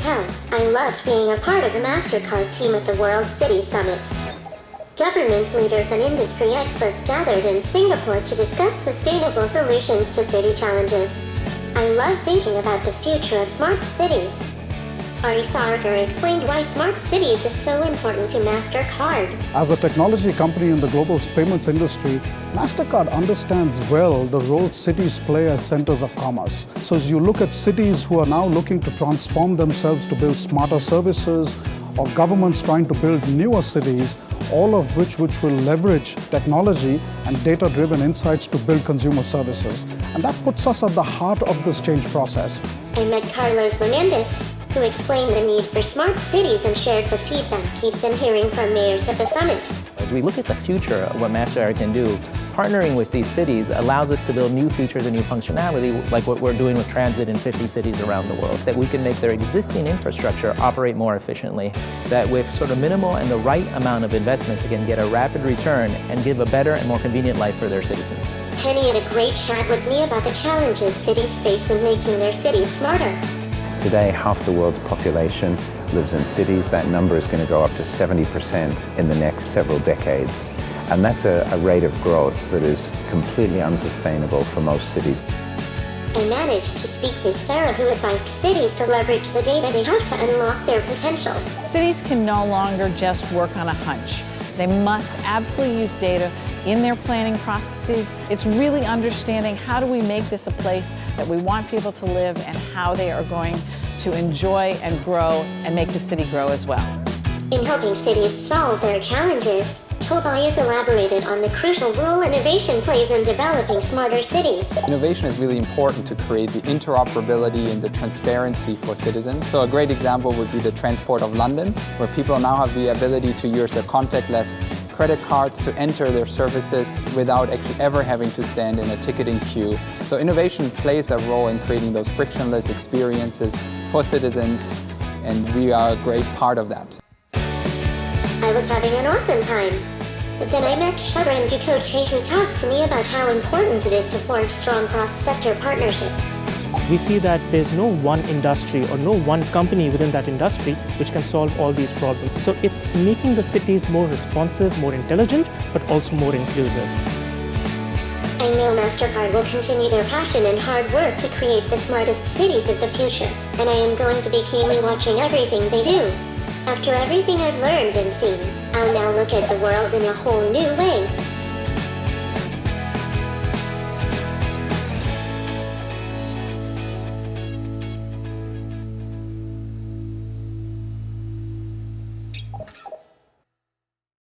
tell, I loved being a part of the MasterCard team at the World City Summit. Government leaders and industry experts gathered in Singapore to discuss sustainable solutions to city challenges. I love thinking about the future of smart cities. Ari Sarkar explained why smart cities is so important to MasterCard. As a technology company in the global payments industry, MasterCard understands well the role cities play as centers of commerce. So as you look at cities who are now looking to transform themselves to build smarter services, or governments trying to build newer cities, all of which will leverage technology and data-driven insights to build consumer services. And that puts us at the heart of this change process. I met Carlos Menendez, who explained the need for smart cities and shared the feedback he'd been hearing from mayors at the summit. As we look at the future of what MasterCard can do, partnering with these cities allows us to build new features and new functionality, like what we're doing with transit in 50 cities around the world, that we can make their existing infrastructure operate more efficiently, that with sort of minimal and the right amount of investments, they can get a rapid return and give a better and more convenient life for their citizens. Penny had a great chat with me about the challenges cities face when making their cities smarter. Today, half the world's population lives in cities. That number is going to go up to 70% in the next several decades. And that's a rate of growth that is completely unsustainable for most cities. I managed to speak with Sarah, who advised cities to leverage the data they have to unlock their potential. Cities can no longer just work on a hunch. They must absolutely use data in their planning processes. It's really understanding how do we make this a place that we want people to live and how they are going to enjoy and grow and make the city grow as well. In helping cities solve their challenges, Tobias elaborated on the crucial role innovation plays in developing smarter cities. Innovation is really important to create the interoperability and the transparency for citizens. So a great example would be the Transport of London, where people now have the ability to use their contactless credit cards to enter their services without actually ever having to stand in a ticketing queue. So innovation plays a role in creating those frictionless experiences for citizens, and we are a great part of that. I was having an awesome time. But then I met Shubhra Dukoche, who talked to me about how important it is to form strong cross-sector partnerships. We see that there's no one industry or no one company within that industry which can solve all these problems. So it's making the cities more responsive, more intelligent, but also more inclusive. I know MasterCard will continue their passion and hard work to create the smartest cities of the future, and I am going to be keenly watching everything they do. After everything I've learned and seen, I'll now look at the world in a whole new way.